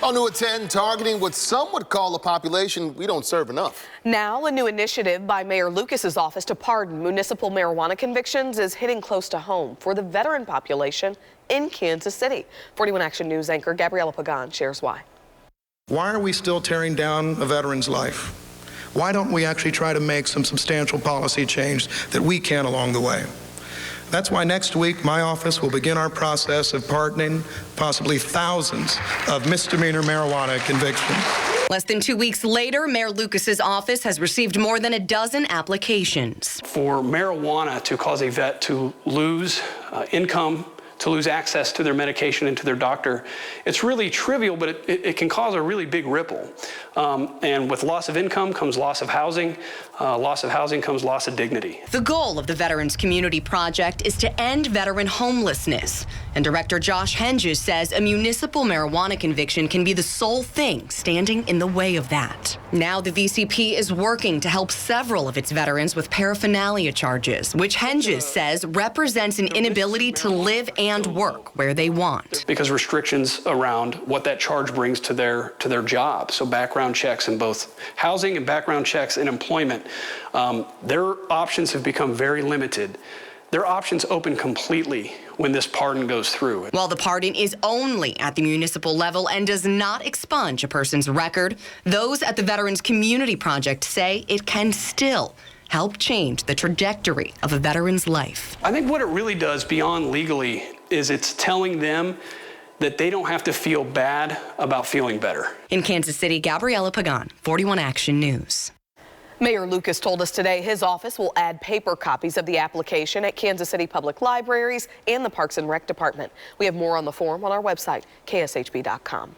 On new at 10, targeting what some would call a population we don't serve enough. Now, a new initiative by Mayor Lucas's office to pardon municipal marijuana convictions is hitting close to home for the veteran population in Kansas City. 41 Action News anchor Gabriela Pagan shares why. Why are we still tearing down a veteran's life? Why don't we actually try to make some substantial policy change that we can along the way? That's why next week my office will begin our process of pardoning possibly thousands of misdemeanor marijuana convictions. Less than 2 weeks later, Mayor Lucas's office has received more than a dozen applications. For marijuana to cause a vet to lose income, to lose access to their medication and to their doctor, it's really trivial, but it can cause a really big ripple. And with loss of income comes loss of housing. Loss of housing comes loss of dignity. The goal of the Veterans Community Project is to end veteran homelessness. And Director Josh Henges says a municipal marijuana conviction can be the sole thing standing in the way of that. Now the VCP is working to help several of its veterans with paraphernalia charges, which Henges says represents an inability to live and work where they want. Because restrictions around what that charge brings to their job. So background checks in both housing and background checks in employment, their options have become very limited. Their options open completely when this pardon goes through. While the pardon is only at the municipal level and does not expunge a person's record, those at the Veterans Community Project say it can still help change the trajectory of a veteran's life. I think what it really does beyond legally is it's telling them that they don't have to feel bad about feeling better. In Kansas City, Gabriela Pagan, 41 Action News. Mayor Lucas told us today his office will add paper copies of the application at Kansas City Public Libraries and the Parks and Rec Department. We have more on the form on our website, kshb.com.